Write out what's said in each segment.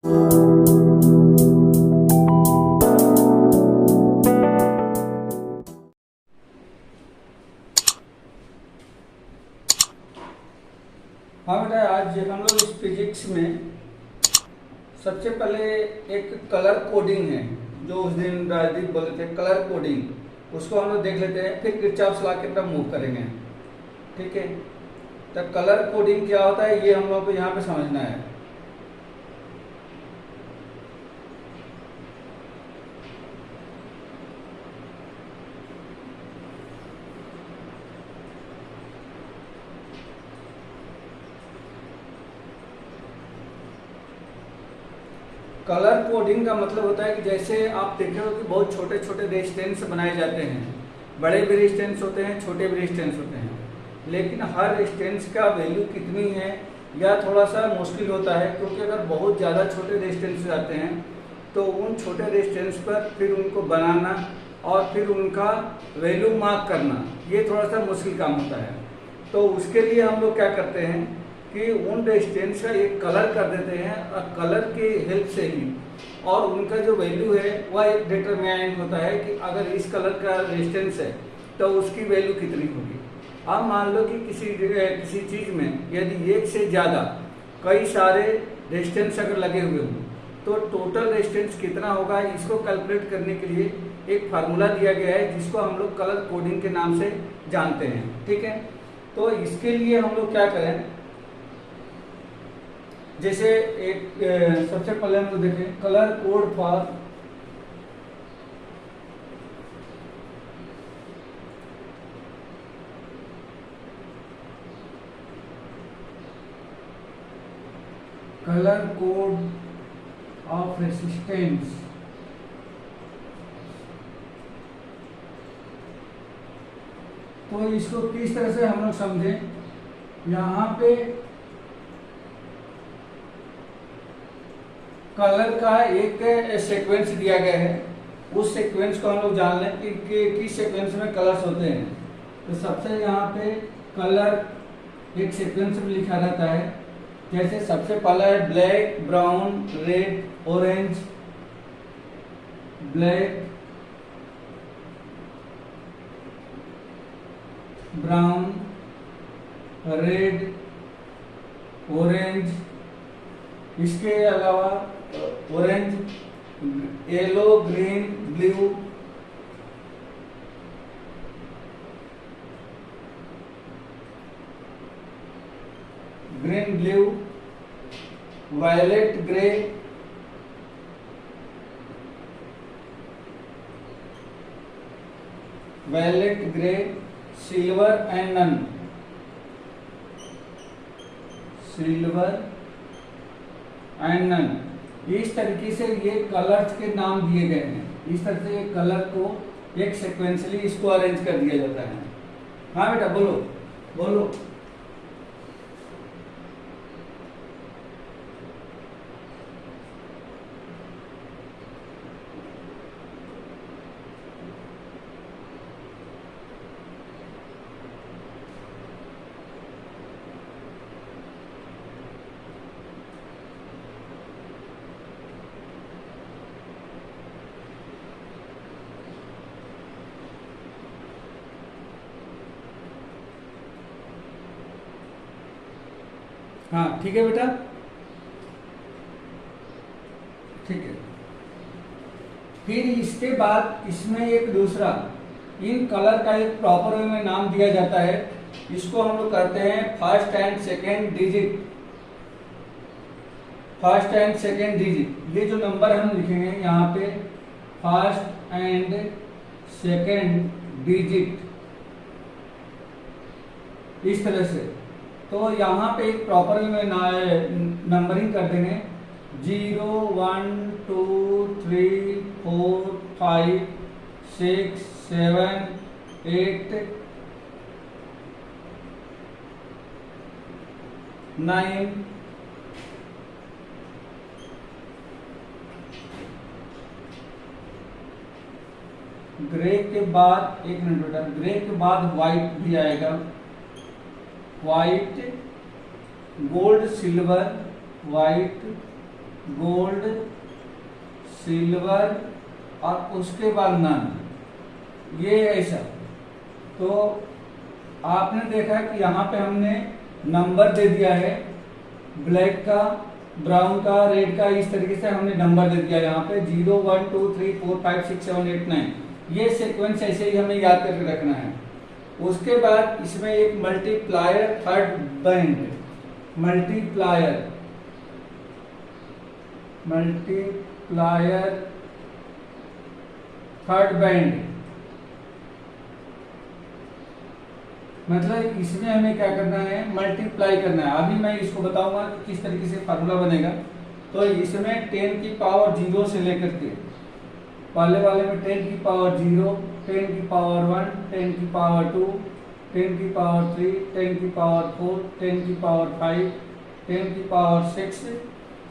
हाँ बेटा, आज हम लोग इस फिजिक्स में सबसे पहले एक कलर कोडिंग है, जो उस दिन राजदीप बोले थे कलर कोडिंग, उसको हम लोग देख लेते हैं। फिर किरचॉफ लॉ की तरफ मूव करेंगे। ठीक है, तो कलर कोडिंग क्या होता है ये हम लोग को यहाँ पे समझना है। कलर कोडिंग का मतलब होता है कि जैसे आप देखे हो कि बहुत छोटे छोटे रेजिस्टेंस बनाए जाते हैं, बड़े भी रेजिस्टेंस होते हैं, छोटे भी रेजिस्टेंस होते हैं, लेकिन हर रेजिस्टेंस का वैल्यू कितनी है यह थोड़ा सा मुश्किल होता है, क्योंकि अगर बहुत ज़्यादा छोटे रेजिस्टेंस आते हैं तो उन छोटे रेजिस्टेंस पर फिर उनको बनाना और फिर उनका वैल्यू मार्क करना ये थोड़ा सा मुश्किल काम होता है। तो उसके लिए हम लोग क्या करते हैं कि उन रेजिस्टेंस का एक कलर कर देते हैं, और कलर के हेल्प से ही और उनका जो वैल्यू है वह एक डिटरमिनेंट होता है कि अगर इस कलर का रेजिस्टेंस है तो उसकी वैल्यू कितनी होगी। अब मान लो कि किसी चीज़ में यदि एक से ज़्यादा कई सारे रेजिस्टेंस अगर लगे हुए हों तो टोटल रेजिस्टेंस कितना होगा, इसको कैलकुलेट करने के लिए एक फार्मूला दिया गया है जिसको हम लोग कलर कोडिंग के नाम से जानते हैं। ठीक है, तो इसके लिए हम लोग क्या करें, जैसे एक सबसे पहले हम लोग देखें colour code for colour code of resistance. तो इसको किस तरह से हम लोग समझें, यहाँ पे कलर का एक सीक्वेंस दिया गया है, उस सीक्वेंस को हम लोग जान लें कि किस सीक्वेंस में कलर्स होते हैं। तो सबसे यहाँ पे कलर एक सीक्वेंस में लिखा रहता है, जैसे सबसे पहला है black, brown, red, orange, black, brown, red, orange, इसके अलावा orange, yellow, green, blue, green, blue, violet, grey, violet, grey, silver and none, silver and none. इस तरीके से ये कलर्स के नाम दिए गए हैं। इस तरह से कलर को एक सिक्वेंसली इसको अरेंज कर दिया जाता है। हाँ बेटा बोलो बोलो। हाँ ठीक है बेटा, ठीक है। फिर इसके बाद इसमें एक दूसरा इन कलर का एक प्रॉपर वे में नाम दिया जाता है, इसको हम लोग करते हैं first and second digit. First and second digit, ये जो नंबर हम लिखेंगे यहाँ पे फर्स्ट एंड सेकेंड डिजिट, इस तरह से। तो यहाँ पे एक प्रॉपर में नंबरिंग कर देंगे 0 1 2 3 4 5 6 7 8 9 ग्रे के बाद, एक मिनट बेटा, ग्रे के बाद व्हाइट भी आएगा, white, gold, silver, white, gold, silver और उसके बाद नन, ये ऐसा। तो आपने देखा कि यहाँ पे हमने नंबर दे दिया है, ब्लैक का, ब्राउन का, रेड का, इस तरीके से हमने नंबर दे दिया यहाँ पे 0 1 2 3 4 5 6 7 8 9। ये सीक्वेंस ऐसे ही हमें याद करके रखना है। उसके बाद इसमें एक multiplier third band, multiplier third band, मतलब इसमें हमें क्या करना है, मल्टीप्लाई करना है। अभी मैं इसको बताऊंगा कि किस तरीके से फार्मूला बनेगा। तो इसमें 10 की पावर 0 से लेकर के पहले वाले में 10 की पावर 0, 10 की पावर 1, 10 की पावर 2, 10 की पावर 3, 10 की पावर 4, 10 की पावर 5, 10 की पावर 6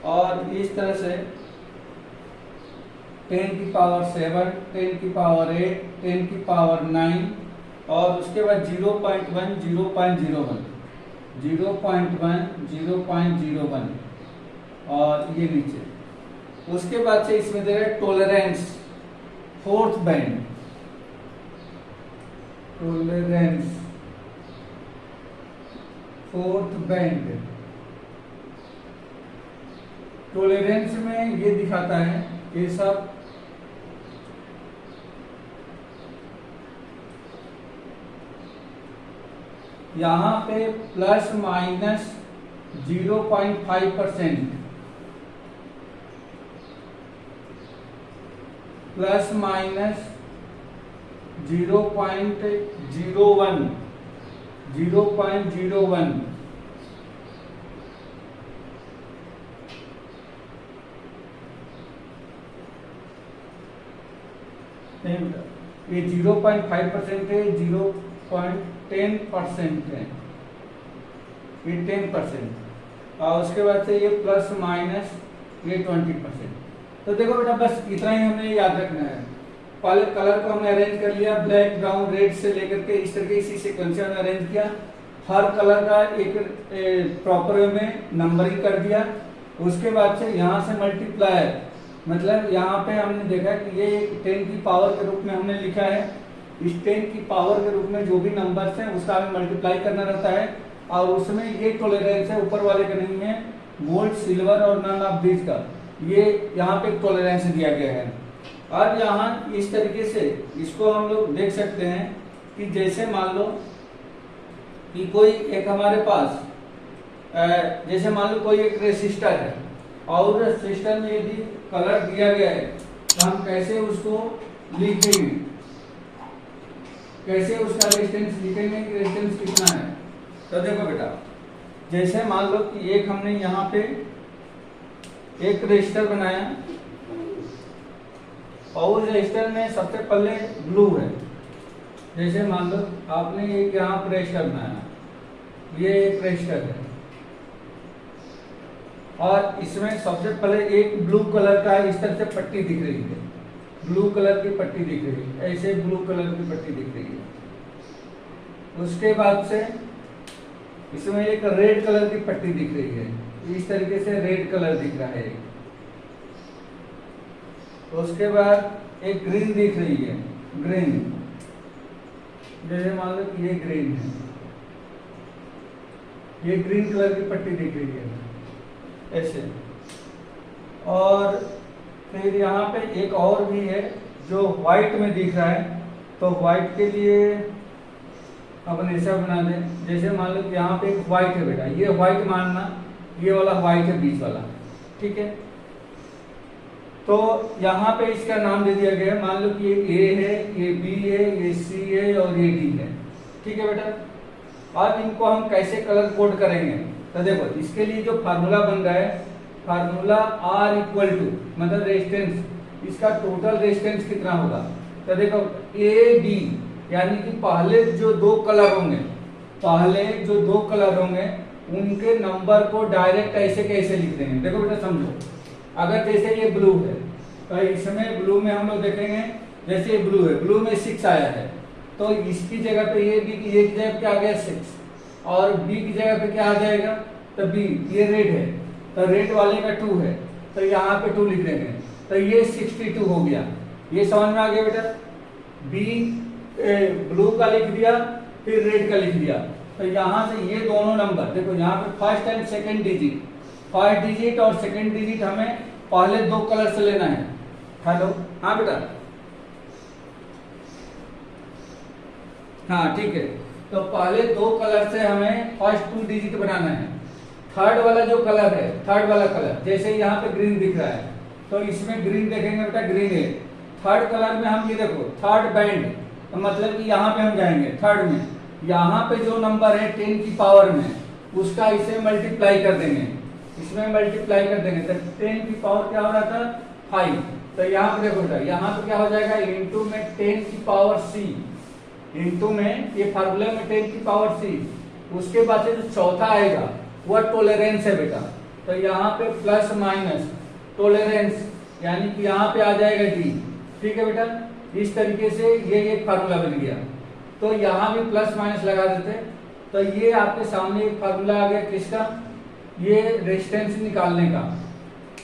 और इस तरह से 10 की पावर 7, 10 की पावर 8, 10 की पावर 9 और उसके बाद 0.1, 0.01, 0.1, 0.01 और ये नीचे। उसके बाद से इसमें दे रहे tolerance fourth band, tolerance fourth band. Tolerance में ये दिखाता है ये सब यहाँ पे प्लस माइनस 0.5%, प्लस माइनस 0.01, 0.01 ये 0.5% है, 0.10% है, ये 10%। और उसके बाद से ये प्लस माइनस ये 20%। तो देखो बेटा बस इतना ही हमें याद रखना है। पहले कलर को हमने अरेंज कर लिया, ब्लैक, ब्राउन, रेड से लेकर के इस तरीके इसी सीक्वेंस में अरेंज किया। हर कलर का एक प्रॉपर वे में नंबरिंग कर दिया। उसके बाद से यहाँ से मल्टीप्लायर, मतलब यहाँ पे हमने देखा कि ये 10 की पावर के रूप में हमने लिखा है। इस 10 की पावर के रूप में जो भी नंबर्स हैं उसका हमें मल्टीप्लाई करना रहता है और उसमें ये टॉलरेंस है, ऊपर वाले का नहीं है, गोल्ड, सिल्वर और नन ऑफ दीज का, ये यहाँ पे टॉलरेंस दिया गया है। अब यहाँ इस तरीके से इसको हम लोग देख सकते हैं कि जैसे मान लो कि कोई एक हमारे पास जैसे मान लो कोई एक रेसिस्टर है और रेसिस्टर में यदि कलर दिया गया है तो हम कैसे उसको लिखेंगे, कैसे उसका रेजिस्टेंस लिखेंगे कि रेजिस्टेंस कितना है। तो देखो बेटा, जैसे मान लो कि एक हमने यहाँ पे एक रेजिस्टर बनाया और उस रेजिस्टर में सबसे पहले ब्लू है। जैसे मान लो आपने एक यहाँ पर रेजिस्टर बनाया, ये एक रेजिस्टर है और इसमें सबसे पहले एक ब्लू कलर का इस तरह से पट्टी दिख रही है, ब्लू कलर की पट्टी दिख रही है, ऐसे ब्लू कलर की पट्टी दिख रही है। उसके बाद से इसमें एक रेड कलर की पट्टी दिख रही है, इस तरीके से रेड कलर दिख रहा है। उसके बाद एक ग्रीन दिख रही है, ग्रीन, जैसे मान लो कि ये ग्रीन है, ये ग्रीन कलर की पट्टी दिख रही है ऐसे। और फिर यहाँ पे एक और भी है जो व्हाइट में दिख रहा है, तो व्हाइट के लिए अपन ऐसा बना दें, जैसे मान लो कि यहाँ पे एक व्हाइट है बेटा, ये व्हाइट मानना, ये वाला व्हाइट है बीच वाला, ठीक है। तो यहाँ पे इसका नाम दे दिया गया है, मान लो कि ये ए है, ये बी है, ये सी है और ये डी है, ठीक है बेटा। अब इनको हम कैसे कलर कोड करेंगे, तो देखो इसके लिए जो फार्मूला बन रहा है, फार्मूला R इक्वल टू मतलब रेजिस्टेंस, इसका टोटल रेजिस्टेंस कितना होगा। तो देखो ए बी यानी कि पहले जो दो कलर होंगे, पहले जो दो कलर होंगे उनके नंबर को डायरेक्ट ऐसे कैसे लिख देंगे। देखो बेटा समझो, अगर जैसे ये ब्लू है तो इसमें ब्लू में हम लोग देखेंगे, जैसे ये ब्लू है, ब्लू में 6 आया है तो इसकी जगह पे ये बी की एक जगह क्या आ गया 6 और बी की जगह पे क्या आ जाएगा, तो बी। ये रेड है तो रेड वाले का 2 है तो यहाँ पे 2 लिख देंगे, तो ये 62 हो गया। ये समझ में आ गया बेटा। बी ब्लू का लिख दिया, फिर रेड का लिख दिया, तो यहाँ से ये दोनों नंबर देखो, यहाँ पे first and second digit, first digit और सेकंड डिजिट हमें पहले 2 कलर से लेना है। हेलो, हाँ बेटा, हाँ ठीक है। तो पहले 2 कलर से हमें फर्स्ट 2 डिजिट बनाना है। थर्ड वाला जो कलर है, थर्ड वाला कलर, जैसे यहाँ पे ग्रीन दिख रहा है, तो इसमें ग्रीन देखेंगे बेटा, ग्रीन है। थर्ड कलर में हम ये देखो, थर्ड बैंड, तो मतलब कि यहाँ पे हम जाएंगे थर्ड में, यहाँ पे जो नंबर है 10 की पावर में, उसका इसे मल्टीप्लाई कर देंगे, इसमें मल्टीप्लाई कर देंगे, तो 10 की पावर क्या हो रहा था 5। तो यहाँ पे देखो बेटा, यहाँ पे क्या हो जाएगा, इंटू में 10 की पावर सी, इंटू में ये फार्मूले में 10 की पावर सी। उसके बाद से जो चौथा आएगा वह टॉलरेंस है बेटा, तो यहाँ पे प्लस माइनस टॉलरेंस, यानी कि यहाँ पे आ जाएगा डी। ठीक है बेटा, इस तरीके से ये एक फार्मूला बन गया। तो यहाँ भी प्लस माइनस लगा देते, तो ये आपके सामने एक फार्मूला आ गया किसका, ये रेजिस्टेंस निकालने का।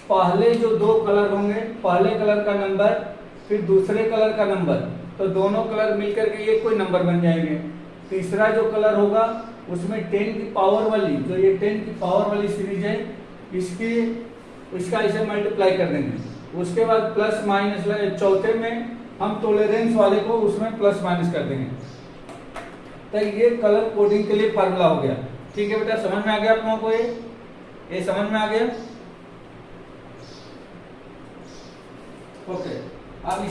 पहले जो 2 कलर होंगे, पहले कलर का नंबर फिर दूसरे कलर का नंबर, तो दोनों कलर मिलकर के ये कोई नंबर बन जाएंगे। तीसरा जो कलर होगा उसमें 10 की पावर वाली, जो ये 10 की पावर वाली सीरीज है, इसका इसे मल्टीप्लाई कर देंगे। उसके बाद प्लस माइनस, चौथे में हम टॉलरेंस वाले को उसमें प्लस माइनस कर देंगे। तो ये कलर कोडिंग के लिए फार्मूला हो गया। ठीक है बेटा, समझ में आ गया आप लोगों को, ये समझ में आ गया। ओके, अब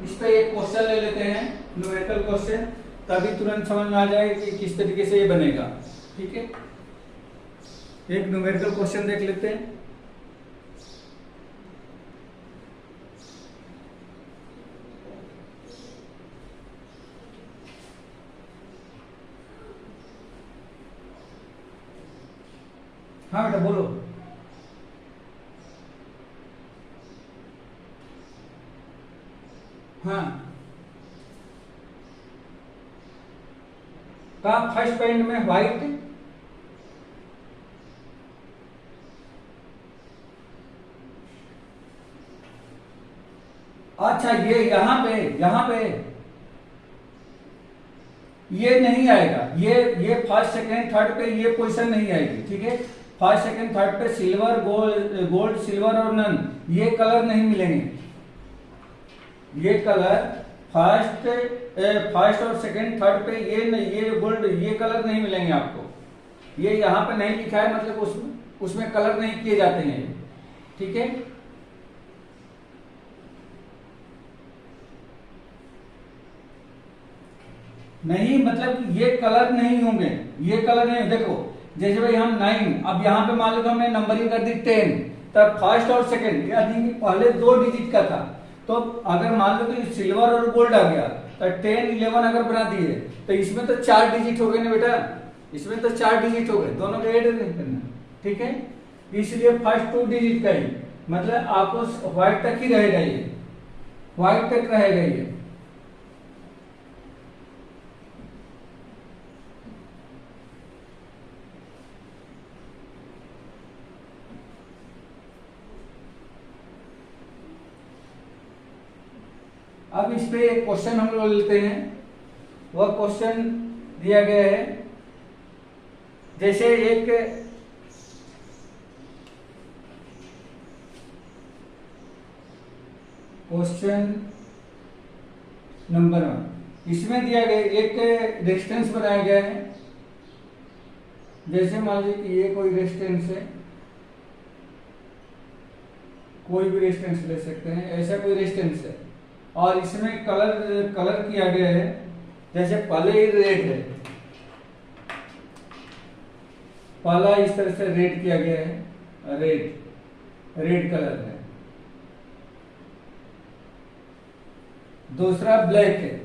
इस पे एक क्वेश्चन ले लेते हैं, न्यूमेरिकल क्वेश्चन, तभी तुरंत समझ में आ जाएगा कि किस तरीके से ये बनेगा। ठीक है, एक न्यूमेरिकल क्वेश्चन देख लेते हैं। हाँ बेटा बोलो। हाँ, कहा फर्स्ट पॉइंट में व्हाइट, अच्छा ये यहाँ पे ये नहीं आएगा, ये फर्स्ट सेकंड थर्ड पे ये पोजीशन नहीं आएगी। ठीक है, फर्स्ट सेकंड थर्ड पे सिल्वर गोल्ड सिल्वर और नन, ये कलर नहीं मिलेंगे। ये कलर फर्स्ट और सेकंड थर्ड पे ये गोल्ड ये कलर नहीं मिलेंगे आपको। ये यहाँ पे नहीं लिखा है, मतलब उसमें कलर नहीं किए जाते हैं। ठीक है, नहीं मतलब ये कलर नहीं होंगे, ये कलर नहीं। देखो जैसे भाई हम 9, अब यहाँ पे मान लो कि हमने नंबरिंग कर दी 10, तब फर्स्ट और सेकंड यानी पहले 2 डिजिट का था, तो अगर मान लो कि सिल्वर और गोल्ड आ गया तो 10 11 अगर बना दिए तो इसमें तो 4 डिजिट हो गए ना बेटा, इसमें तो 4 डिजिट हो गए, दोनों को ऐड नहीं करना। ठीक है, इसलिए फर्स्ट 2 डिजिट का ही मतलब आपको व्हाइट तक ही रहेगा, ये व्हाइट तक रहेगा ये। अब इस पे एक क्वेश्चन हम लोग लेते हैं। वह क्वेश्चन दिया गया है, जैसे एक क्वेश्चन नंबर 1, इसमें दिया गया एक रेजिस्टेंस बनाया गया है। जैसे मान लीजिए कि ये कोई रेजिस्टेंस है, कोई भी रेजिस्टेंस ले सकते हैं, ऐसा कोई रेजिस्टेंस है और इसमें कलर किया गया है। जैसे पहले ही रेड है, पहला इस तरह से रेड किया गया है, रेड कलर है। दूसरा ब्लैक है,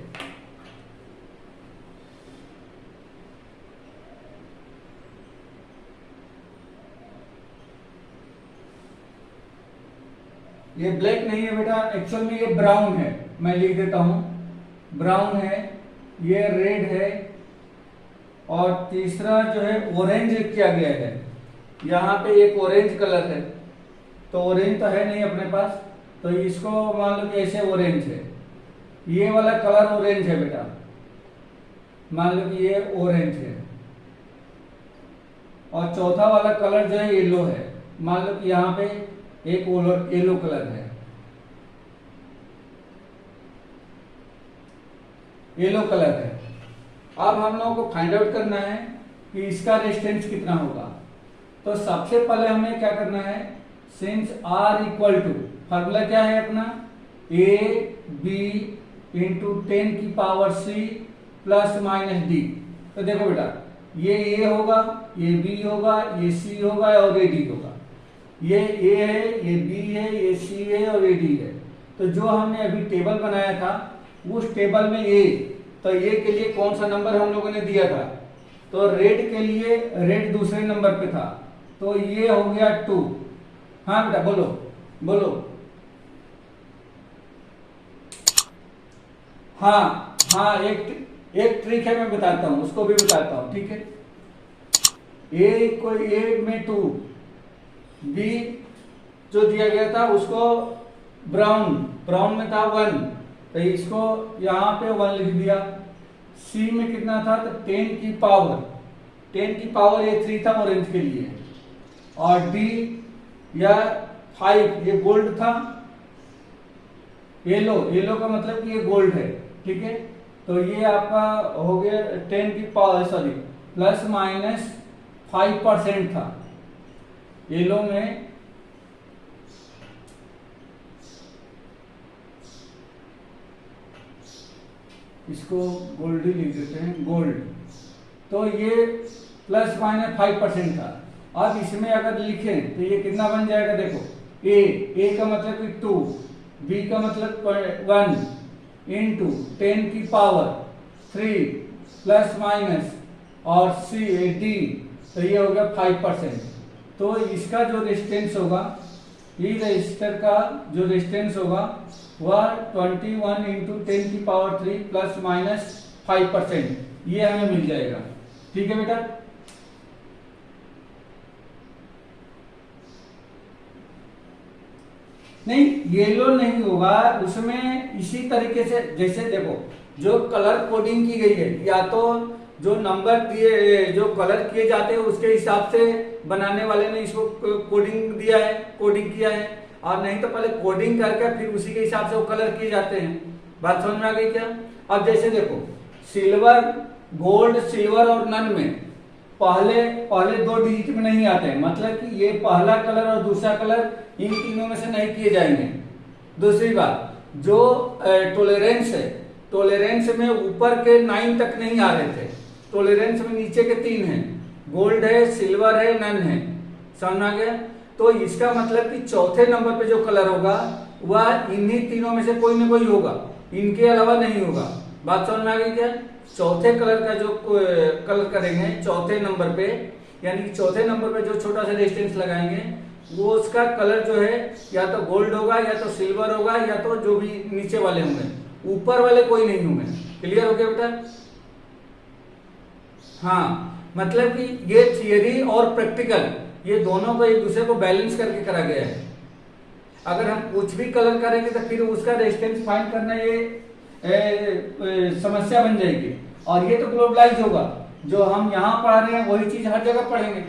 ये ब्लैक नहीं है बेटा, एक्चुअल में ये ब्राउन है, मैं लिख देता हूं ब्राउन है, ये रेड है और तीसरा जो है ऑरेंज किया गया है। यहाँ पे एक ऑरेंज कलर है, तो ऑरेंज तो है नहीं अपने पास, तो इसको मान लो कि ऐसे ऑरेंज है, ये वाला कलर ऑरेंज है बेटा, मान लो कि ये ऑरेंज है, और चौथा वाला कलर जो है येलो है, मान लो कि यहाँ पे एक येलो कलर है, येलो कलर है। अब हम लोगों को फाइंड आउट करना है कि इसका रेजिस्टेंस कितना होगा। तो सबसे पहले हमें क्या करना है, since R equal to, formula क्या है अपना, ए बी इंटू 10 की power C plus minus D. तो देखो बेटा, ये ए होगा, ये बी होगा, ये सी होगा और ये डी होगा। ये ए है, ये बी है, ये सी है और ये डी है। तो जो हमने अभी टेबल बनाया था उस टेबल में ए, तो ए के लिए कौन सा नंबर हम लोगों ने दिया था, तो रेड के लिए रेड दूसरे नंबर पे था, तो ये हो गया 2। हाँ बेटा बोलो बोलो। हाँ हाँ, एक ट्रिक है, मैं बताता हूं, उसको भी बताता हूं, ठीक है। ए में 2, बी जो दिया गया था उसको ब्राउन में था 1, तो इसको यहाँ पे 1 लिख दिया। सी में कितना था, तो 10 की पावर ये 3 था ऑरेंज के लिए, और डी या 5 ये गोल्ड था, येलो का मतलब कि ये गोल्ड है, ठीक है। तो ये आपका हो गया 10 की पावर सॉरी प्लस माइनस 5% था येलो में। इसको गोल्ड ही लिख देते हैं, गोल्ड। तो ये प्लस माइनस 5% था। अब इसमें अगर लिखें तो ये कितना बन जाएगा, देखो ए का मतलब कि 2, बी का मतलब 1 इंटू 10 की पावर 3 प्लस माइनस और सी डी, तो ये हो गया 5%। तो इसका जो रेजिस्टेंस होगा, ये रजिस्टर का जो रेजिस्टेंस होगा वह 21 इंटू 10 की पावर 3 प्लस माइनस 5%, ये हमें मिल जाएगा, ठीक है बेटा। नहीं, येलो नहीं होगा उसमें, इसी तरीके से जैसे देखो जो कलर कोडिंग की गई है, या तो जो नंबर दिए जो कलर किए जाते हैं उसके हिसाब से बनाने वाले ने इसको कोडिंग दिया है, कोडिंग किया है, और नहीं तो पहले कोडिंग करके फिर उसी के हिसाब से वो कलर किए जाते हैं। बात समझ में आ गई क्या। अब जैसे देखो सिल्वर, गोल्ड, सिल्वर और नन में पहले 2 डिजिट में नहीं आते हैं, मतलब कि ये पहला कलर और दूसरा कलर इन तीनों में से नहीं किए जाएंगे। दूसरी बात, जो टॉलरेंस है, टॉलरेंस में ऊपर के 9 तक नहीं आ रहे थे, टॉलरेंस में नीचे के 3 हैं, गोल्ड है, सिल्वर है, नन है, समझ आ गया। तो इसका मतलब कि चौथे नंबर पे जो कलर होगा वह इन्हीं तीनों में से कोई ना कोई होगा, इनके अलावा नहीं होगा। बात समझ में आ गई क्या। चौथे कलर का जो कलर करेंगे चौथे नंबर पे, यानी कि चौथे नंबर पे जो छोटा सा रेजिस्टेंस लगाएंगे वो उसका कलर जो है या तो गोल्ड होगा, या तो सिल्वर होगा, या तो जो भी नीचे वाले होंगे, ऊपर वाले कोई नहीं होंगे। क्लियर हो गया बेटा। हाँ, मतलब कि ये थियरी और प्रैक्टिकल ये दोनों को एक दूसरे को बैलेंस करके करा गया है। अगर हम कुछ भी कलर करेंगे तो फिर उसका रेजिस्टेंस फाइंड करना ये समस्या बन जाएगी, और ये तो ग्लोबलाइज होगा, जो हम यहाँ पढ़ रहे हैं वही चीज हर जगह पढ़ेंगे।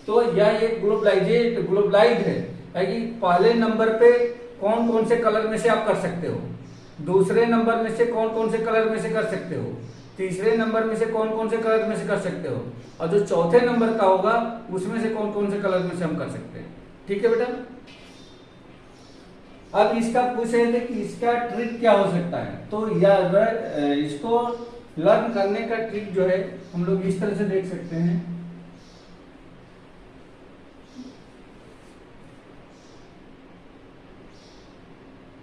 तो यह एक ग्लोबलाइज है कि पहले नंबर पे कौन कौन से कलर में से आप कर सकते हो, दूसरे नंबर में से कौन कौन से कलर में से कर सकते हो, तीसरे नंबर में से कौन कौन से कलर में से कर सकते हो, और जो चौथे नंबर का होगा उसमें से कौन कौन से कलर में से हम कर सकते हैं। ठीक है बेटा। अब इसका पूछ रहे थे कि इसका ट्रिक क्या हो सकता है, तो इसको लर्न करने का ट्रिक जो है हम लोग इस तरह से देख सकते हैं।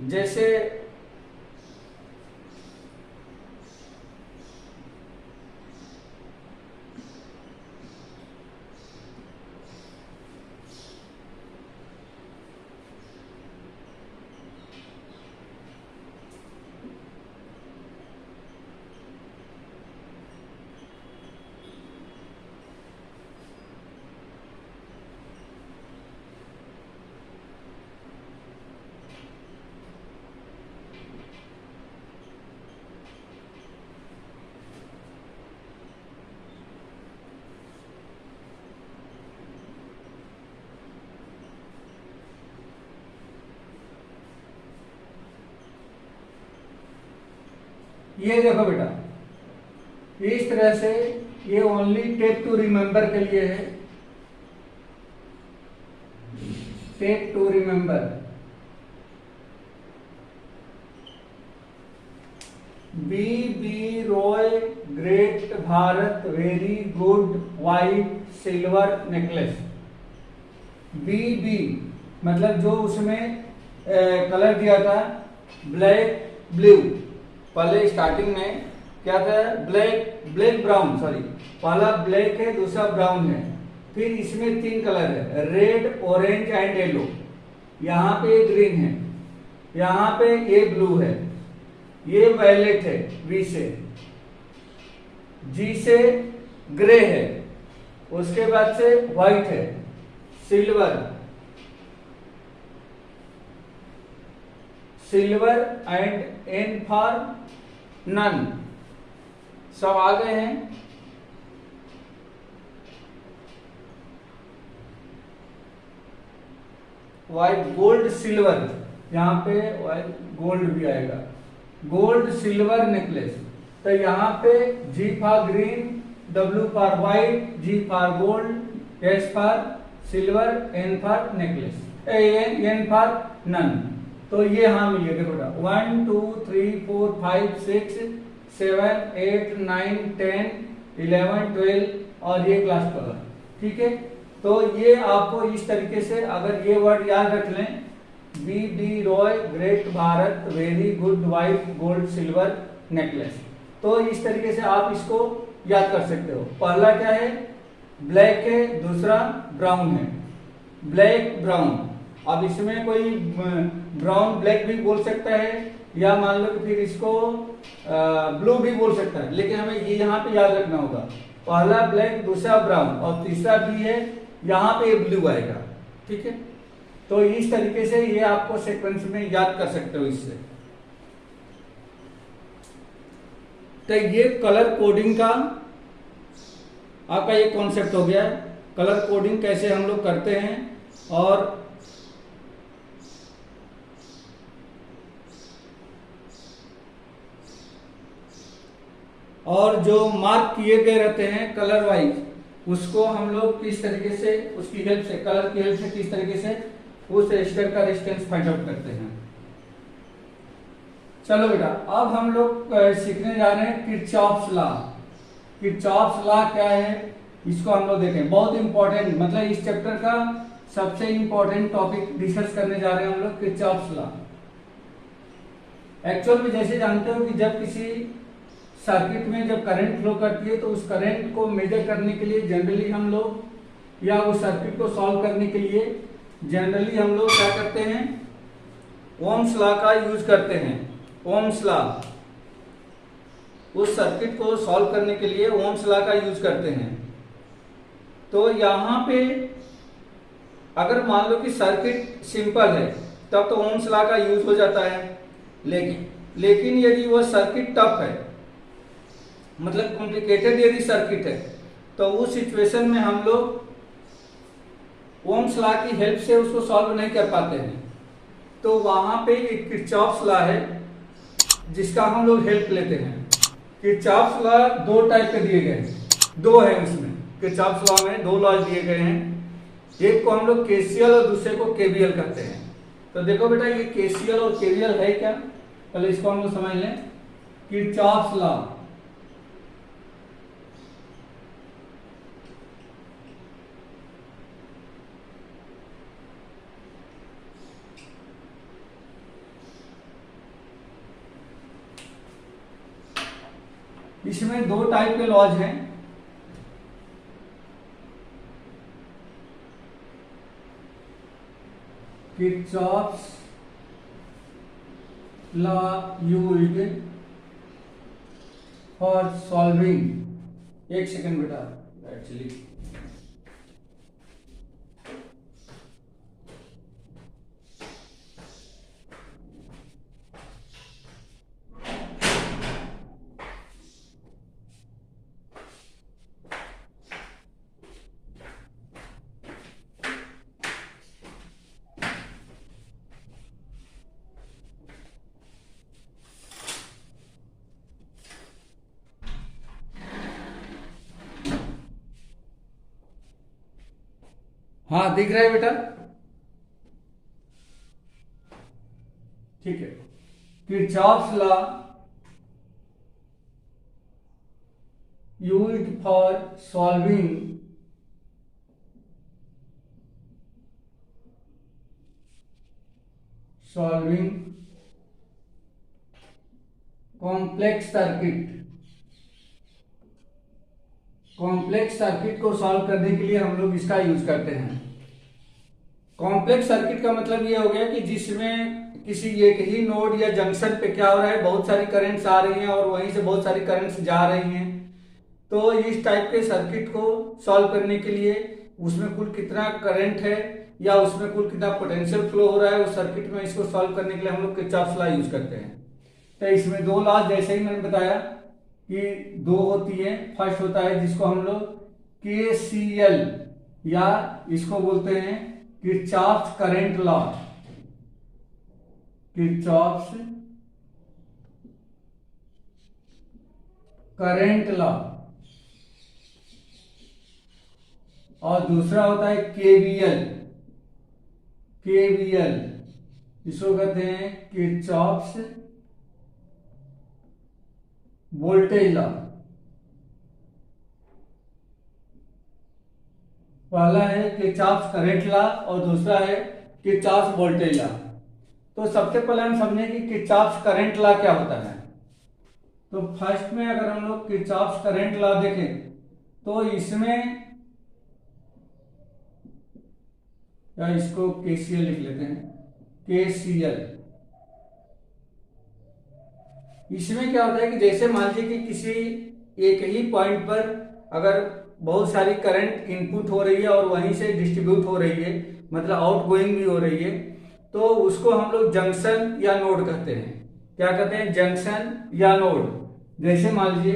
जैसे ये देखो बेटा, इस तरह से ये ओनली टेक टू रिमेंबर के लिए है, take to remember. B B Roy great Bharat very good white silver necklace. B B मतलब जो उसमें कलर दिया था ब्लैक ब्लू, पहले स्टार्टिंग में क्या था, ब्लैक ब्राउन, सॉरी पहला ब्लैक है, दूसरा ब्राउन है, फिर इसमें 3 कलर है, रेड ऑरेंज एंड येलो। यहाँ पे ग्रीन है, यहाँ पे ये ब्लू है, ये वायलेट है, वी से, जी से ग्रे है, उसके बाद से व्हाइट है, silver and N for none. सब आ गए हैं। व्हाइट गोल्ड सिल्वर, यहाँ पे व्हाइट गोल्ड भी आएगा, गोल्ड सिल्वर नेकलेस। तो यहाँ पे G for green, W for white, G for gold, S for silver, N for necklace, N for nun. तो ये हाँ मिल गया, देखो 1 2 3 4 5 6 7 8 9 10 11 12 और ये क्लास 12, ठीक है। तो ये आपको इस तरीके से अगर ये वर्ड याद रख लें, B D Roy great Bharat very good white gold silver necklace, तो इस तरीके से आप इसको याद कर सकते हो। पहला क्या है, ब्लैक है, दूसरा ब्राउन है, ब्लैक ब्राउन। अब इसमें कोई ब्राउन ब्लैक भी बोल सकता है, या मान लो कि फिर इसको ब्लू भी बोल सकता है, लेकिन हमें ये यहाँ पे याद रखना होगा, पहला ब्लैक, दूसरा ब्राउन और तीसरा भी है, यहाँ पे ब्लू आएगा, ठीक है। तो इस तरीके से ये आपको सीक्वेंस में याद कर सकते हो इससे। तो ये कलर कोडिंग का आपका ये कॉन्सेप्ट हो गया, कलर कोडिंग कैसे हम लोग करते हैं, और जो मार्क किए गए रहते हैं कलर वाइज, उसको हम लोग किस तरीके से उसकी हेल्प से, कलर की हेल्प से किस तरीके से उस रजिस्टर का रेजिस्टेंस फाइंड आउट करते हैं। चलो बेटा, अब हम लोग सीखने जा रहे हैं किरचॉफ्स लॉ। किरचॉफ्स लॉ क्या है, इसको हम लोग देखें, बहुत इंपॉर्टेंट, मतलब इस चैप्टर का सबसे इंपॉर्टेंट टॉपिक डिस्कस करने जा रहे हैं हम लोग, किरचॉफ्स लॉ। एक्चुअल में जैसे जानते हो कि जब किसी सर्किट में जब करंट फ्लो करती है, तो उस करंट को मेजर करने के लिए जनरली हम लोग, या उस सर्किट को सॉल्व करने के लिए जनरली हम लोग क्या करते हैं, ओम्स लॉ का यूज करते हैं। ओम्स लॉ, उस सर्किट को सॉल्व करने के लिए ओम्स लॉ का यूज करते हैं। तो यहाँ पे अगर मान लो कि सर्किट सिंपल है, तब तो ओम्स लॉ का यूज हो जाता है, लेकिन यदि वह सर्किट टफ है, मतलब कॉम्प्लिकेटेड यदि सर्किट है, तो उस सिचुएशन में हम लोग ओम्स लॉ की हेल्प से उसको सॉल्व नहीं कर पाते हैं। तो वहां पे एक किरचॉफ्स लॉ है जिसका हम लोग हेल्प लेते हैं। किरचॉफ्स लॉ 2 टाइप के दिए गए हैं, 2 है उसमें, किरचॉफ्स लॉ में 2 लॉ दिए गए हैं, एक को हम लोग केसीएल और दूसरे को केवीएल कहते हैं। तो देखो बेटा, ये केसीएल और केवीएल है क्या, पहले इसको हम लोग समझ लें। किरचॉफ्स लॉ, इसमें 2 टाइप के लॉज हैं। Kirchhoff's law used for solving, एक सेकंड बेटा, एक्चुअली हाँ दिख रहा है बेटा, ठीक है। Kirchhoff's law used for solving complex circuit को सॉल्व करने के लिए हम लोग इसका यूज करते हैं। कॉम्प्लेक्स सर्किट का मतलब ये हो गया कि जिसमें किसी एक ही नोड या जंक्शन पे क्या हो रहा है, बहुत सारी करंट्स आ रही हैं और वहीं से बहुत सारी करंट्स जा रही हैं। तो इस टाइप के सर्किट को सॉल्व करने के लिए उसमें कुल कितना करंट है या उसमें कुल कितना पोटेंशियल फ्लो हो रहा है उस सर्किट में, इसको सॉल्व करने के लिए हम लोग किरचॉफ्स लॉ यूज करते हैं। तो इसमें दो लॉ जैसे ही मैंने बताया कि दो होती है। फर्स्ट होता है जिसको हम लोग KCL या इसको बोलते हैं Kirchhoff's current law, Kirchhoff's current law, और दूसरा होता है KVL, इसको कहते हैं किरचॉफ्स वोल्टेज लॉ। पहला है किरचॉफ्स करंट लॉ और दूसरा है किरचॉफ्स वोल्टेज लॉ। तो सबसे पहले हम समझें कि किरचॉफ्स करंट लॉ क्या होता है। तो फर्स्ट में अगर हम लोग किरचॉफ्स करंट लॉ देखें तो इसमें, या इसको KCL लिख लेते हैं, KCL। इसमें क्या होता है कि जैसे मान लीजिए कि किसी एक ही पॉइंट पर अगर बहुत सारी करंट इनपुट हो रही है और वहीं से डिस्ट्रीब्यूट हो रही है, मतलब आउट गोइंग भी हो रही है, तो उसको हम लोग जंक्शन या नोड कहते हैं। क्या कहते हैं? जंक्शन या नोड। जैसे मान लीजिए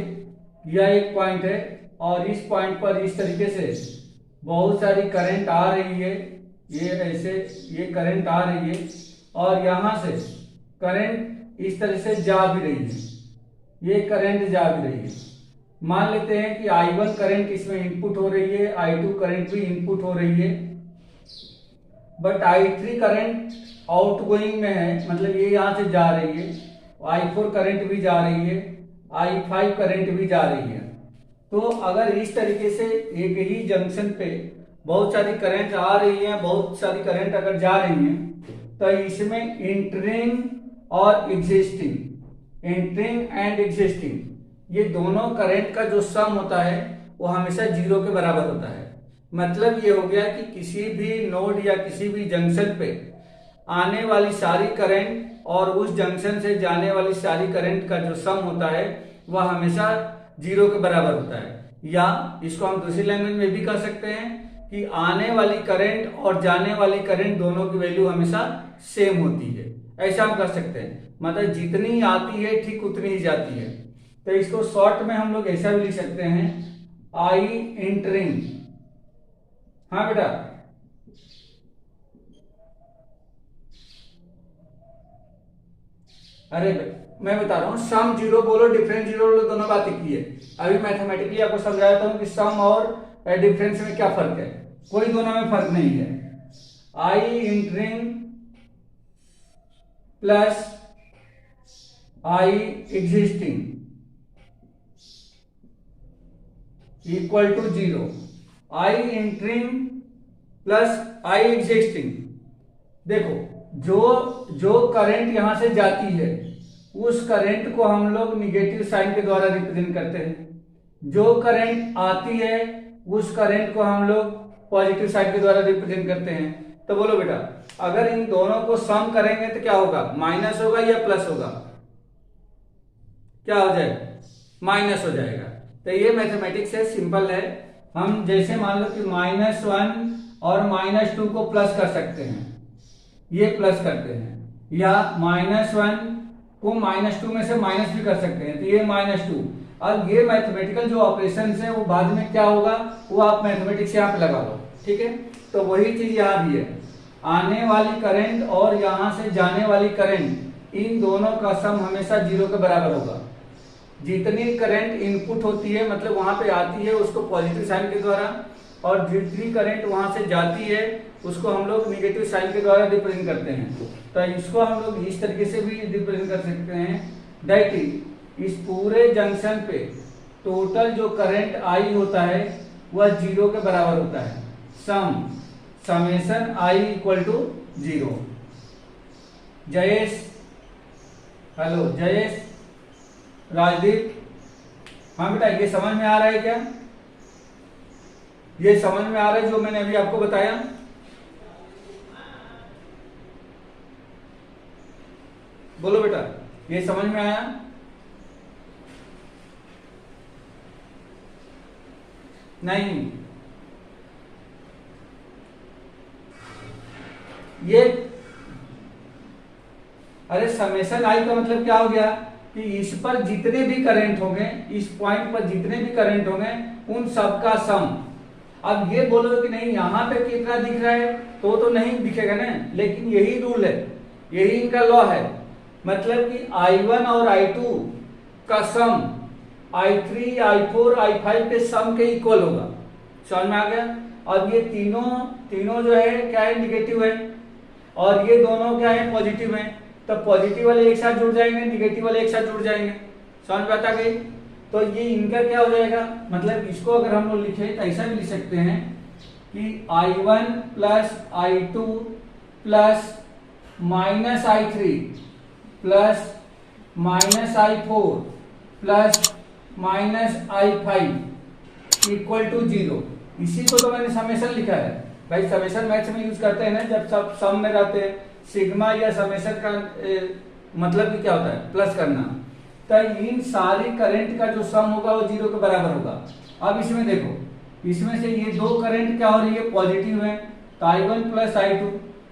यह एक पॉइंट है और इस पॉइंट पर इस तरीके से बहुत सारी करंट आ रही है, ये ऐसे ये करंट आ रही है और यहां से करंट इस तरह से जा भी रही है, ये करंट जा भी रही है। मान लेते हैं कि I1 करंट इसमें इनपुट हो रही है, I2 करंट भी इनपुट हो रही है, बट I3 करंट आउटगोइंग में है, मतलब ये यहां से जा रही है। I4 करंट भी जा रही है, I5 करंट भी जा रही है। तो अगर इस तरीके से एक ही जंक्शन पे बहुत सारी करंट आ रही है, बहुत सारी करंट अगर जा रही है, तो इसमें इंटरिंग और एग्जिस्टिंग, इंटरिंग एंड एग्जिस्टिंग, ये दोनों करंट का जो सम होता है वो हमेशा जीरो के बराबर होता है। मतलब ये हो गया कि किसी भी नोड या किसी भी जंक्शन पे आने वाली सारी करंट और उस जंक्शन से जाने वाली सारी करंट का जो सम होता है वह हमेशा जीरो के बराबर होता है। या इसको हम दूसरी लैंग्वेज में भी कह सकते हैं कि आने वाली करंट और जाने वाली करंट दोनों की वैल्यू हमेशा सेम होती है, ऐसा हम कर सकते हैं। मतलब जितनी आती है ठीक उतनी ही जाती है। तो इसको शॉर्ट में हम लोग ऐसा भी लिख सकते हैं, I इंटरिंग। हाँ बेटा, अरे मैं बता रहा हूं, सम जीरो बोलो डिफरेंस जीरो बोलो, दोनों बातें की है। अभी मैथमेटिकली आपको समझाता हूं कि सम और डिफरेंस में क्या फर्क है। कोई दोनों में फर्क नहीं है। I entering plus I existing equal to zero. I entering plus I existing, देखो जो करंट यहां से जाती है उस करंट को हम लोग निगेटिव साइन के द्वारा रिप्रेजेंट करते हैं, जो करंट आती है उस करंट को हम लोग पॉजिटिव साइन के द्वारा रिप्रेजेंट करते हैं। तो बोलो बेटा, अगर इन दोनों को सम करेंगे तो क्या होगा? माइनस होगा या प्लस होगा? क्या हो जाएगा? माइनस हो जाएगा। तो ये मैथमेटिक्स है, सिंपल है। हम जैसे मान लो कि -1 और -2 को प्लस कर सकते हैं, ये प्लस करते हैं, या -1 को -2 में से माइनस भी कर सकते हैं, तो ये -2। और ये मैथमेटिकल जो ऑपरेशन है वो बाद में क्या होगा वो आप मैथमेटिक्स यहाँ पे लगा लो, ठीक है। तो वही चीज यहाँ भी है, आने वाली करंट और यहाँ से जाने वाली करंट, इन दोनों का सम हमेशा जीरो के बराबर होगा। जितनी करंट इनपुट होती है, मतलब वहां पे आती है, उसको पॉजिटिव साइन के द्वारा, और जितनी करंट वहां से जाती है उसको हम लोग निगेटिव साइन के द्वारा रिप्रेजेंट करते हैं। तो इसको हम लोग इस तरीके से भी रिप्रेजेंट कर सकते हैं, दैट इज इस पूरे जंक्शन पे टोटल जो करंट आई होता है वह 0 के बराबर होता है। Summation I equal to 0। Jayesh, hello Jayesh, Rajdeep, हाँ बेटा ये समझ में आ रहा है क्या? ये समझ में आ रहा है जो मैंने अभी आपको बताया? बोलो बेटा, ये समझ में आया? नहीं, ये अरे समेशन आई का मतलब क्या हो गया कि इस पर जितने भी करंट होंगे, इस पॉइंट पर जितने भी करंट होंगे उन सब का सम। अब ये बोलो कि नहीं यहां पे कितना दिख रहा है तो नहीं दिखेगा ना, लेकिन यही रूल है, यही इनका लॉ है। मतलब कि I1 और I2 का सम I3, I4, I5 के सम के इक्वल होगा। समझ में आ गया? अब ये तीनों जो है क्या है, निगेटिव है, और ये दोनों क्या है, पॉजिटिव है। तो पॉजिटिव वाले एक साथ जुड़ जाएंगे, निगेटिव वाले एक साथ जुड़ जाएंगे। समझ में आता गई? तो ये इनका क्या हो जाएगा, मतलब इसको अगर हम लोग लिखे तो ऐसा भी लिख सकते हैं कि I1 plus I2 plus minus I3 plus minus I4 plus minus I5 equal to 0। इसी को तो मैंने समेशन लिखा है भाई। समेशन मैथ्स में यूज करते हैं ना, जब सब सम में रहते हैं। सिग्मा या समेशन का मतलब कि क्या होता है, प्लस करना। तो इन सारी करंट का जो सम होगा वो 0 के बराबर होगा। अब इसमें देखो, इसमें से ये दो करंट क्या हो रही है, पॉजिटिव है, तो I1 प्लस I2,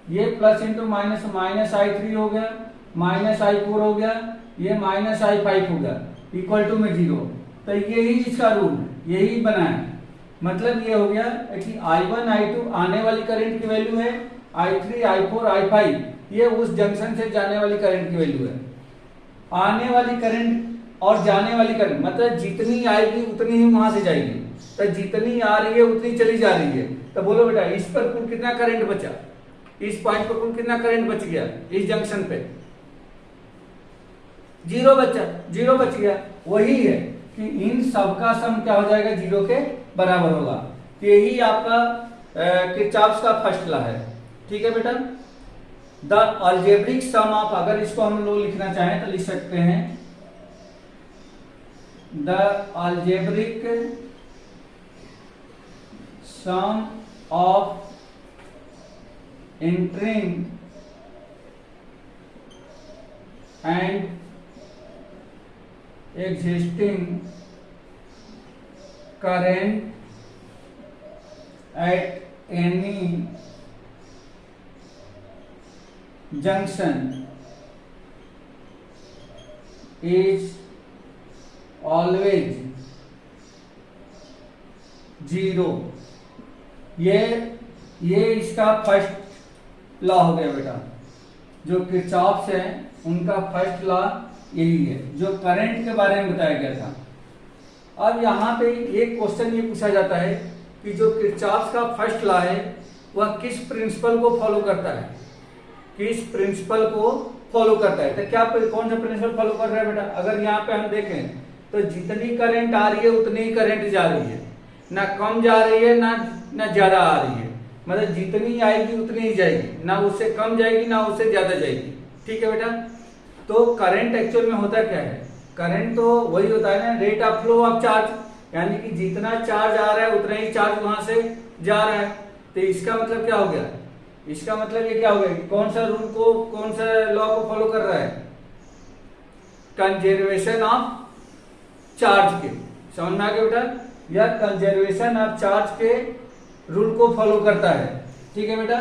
ये plus into minus minus I3 हो गया, माइनस I4 हो गया, ये माइनस I5 हो गया, इक्वल टू में 0। तो यही इसका रूल, यही बना है। मतलब ये हो गया कि I1 I2 आने वाली करंट की वैल्यू है, I3 I4 I5 ये उस जंक्शन से जाने वाली करंट की वैल्यू है। आने वाली करंट और जाने वाली करंट मतलब जितनी आएगी उतनी ही वहां से जाएगी। तो जितनी आ रही है उतनी चली जा रही है। तो बोलो बेटा इस पर कुल कितना करंट बचा, इस पॉइंट पर कुल कितना करंट बच गया, इस जंक्शन पे 0 बचा, 0 बच गया। वही है कि इन सब का सम क्या हो जाएगा, 0 के बराबर होगा। यही आपका किरचॉफ का फर्स्ट लॉ है। ठीक है बेटा। द अलजेब्रिक सम ऑफ, अगर इसको हम लोग लिखना चाहें तो लिख सकते हैं the algebraic sum of entering and existing current at any junction is always 0। ये इसका फर्स्ट लॉ हो गया बेटा। जो किरचॉफ है उनका फर्स्ट लॉ यही है जो करंट के बारे में बताया गया था। अब यहाँ पे एक क्वेश्चन ये पूछा जाता है कि जो किरचॉफ का फर्स्ट लॉ है वह किस प्रिंसिपल को फॉलो करता है, किस प्रिंसिपल को फॉलो करता है। तो क्या कौन सा प्रिंसिपल फॉलो कर रहा है बेटा, अगर यहाँ पे हम देखें तो जितनी करंट आ रही है उतनी ही करंट जा रही है, ना कम जा रही है ना ज्यादा आ रही है। मतलब जितनी आएगी उतनी ही जाएगी, ना उससे कम जाएगी ना उससे ज्यादा जाएगी। ठीक है बेटा। तो करंट एक्चुअल में होता क्या है, करंट तो वही होता है ना, rate of flow of charge, यानी कि जितना चार्ज आ रहा है उतना ही चार्ज वहां से जा रहा है। तो इसका मतलब क्या हो गया, इसका मतलब ये क्या हो गया कि कौन सा रूल को, कौन सा लॉ को फॉलो कर रहा है, कंजर्वेशन ऑफ चार्ज के। समझ में आ गया बेटा, यह कंजर्वेशन ऑफ चार्ज के रूल को फॉलो करता है। ठीक है बेटा।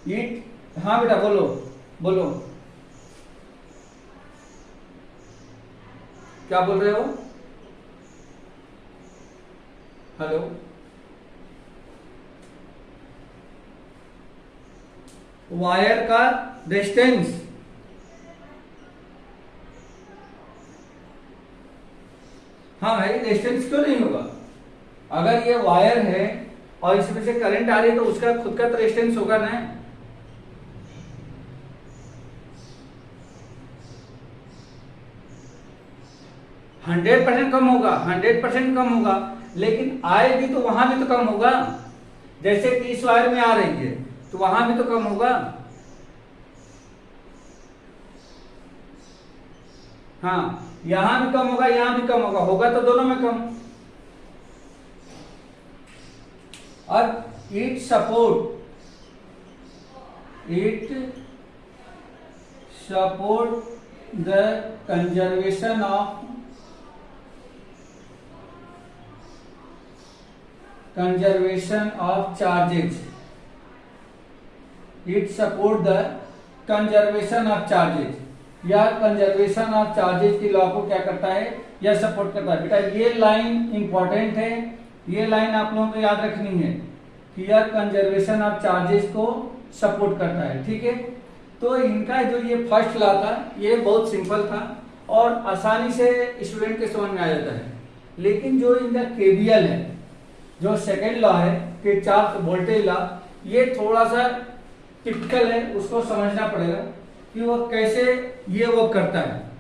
इट, हाँ बेटा बोलो बोलो, क्या बोल रहे हो, हेलो। वायर का रेजिस्टेंस, हाँ भाई रेजिस्टेंस क्यों नहीं होगा, अगर ये वायर है और इसमें से करंट आ रही है तो उसका खुद का तो रेजिस्टेंस होगा ना। 100% कम होगा, 100% कम होगा, लेकिन आएगी तो वहां भी तो कम होगा। जैसे 30 वायर में आ रही है तो वहां भी तो कम होगा। हाँ, यहां भी कम होगा, यहां भी कम होगा, होगा तो दोनों में कम। और it support the conservation of charges. It support the conservation of charges, या कंजर्वेशन ऑफ चार्जेज की लॉ को क्या करता है, यह सपोर्ट करता है। बेटा ये लाइन इंपॉर्टेंट है, ये लाइन आप लोगों को याद रखनी है कि यह कंजर्वेशन ऑफ चार्जेस को सपोर्ट करता है। ठीक है, तो इनका जो ये फर्स्ट लॉ था ये बहुत सिंपल था और आसानी से स्टूडेंट के समझ में आ जाता है। लेकिन जो इनका केवीएल है, जो सेकेंड लॉ है किरचॉफ वोल्टेज लॉ, ये थोड़ा सा टिपिकल है, उसको समझना पड़ेगा कि वो कैसे ये वर्क करता है।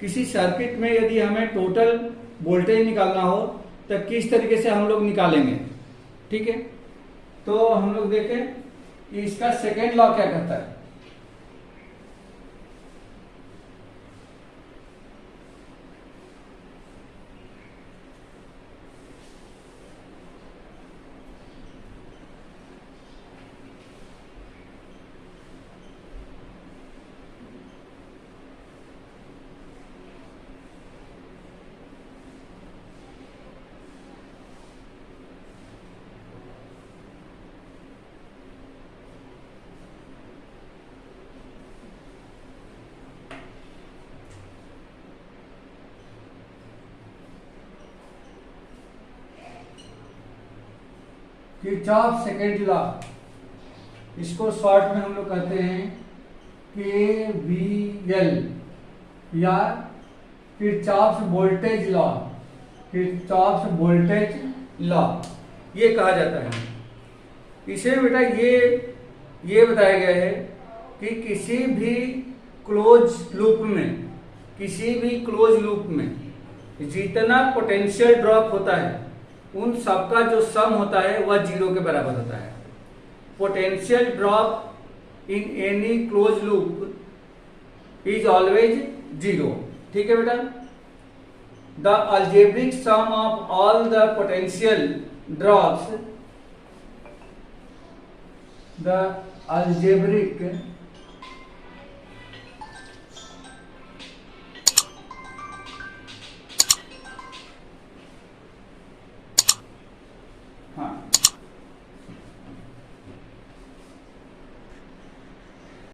किसी सर्किट में यदि हमें टोटल वोल्टेज निकालना हो तो किस तरीके से हम लोग निकालेंगे। ठीक है, तो हम लोग देखें कि इसका सेकेंड लॉ क्या कहता है। किरचॉफ सेकेंड लॉ, इसको शॉर्ट में हम लोग कहते हैं केवीएल या Kirchhoff voltage law. Kirchhoff voltage law ये कहा जाता है। इसमें बेटा ये बताया गया है कि किसी भी क्लोज लूप में जितना पोटेंशियल ड्रॉप होता है उन सबका जो सम होता है वह 0 के बराबर होता है। Potential drop in any close loop is always 0। ठीक है बेटा, the algebraic sum of all the potential drops, the algebraic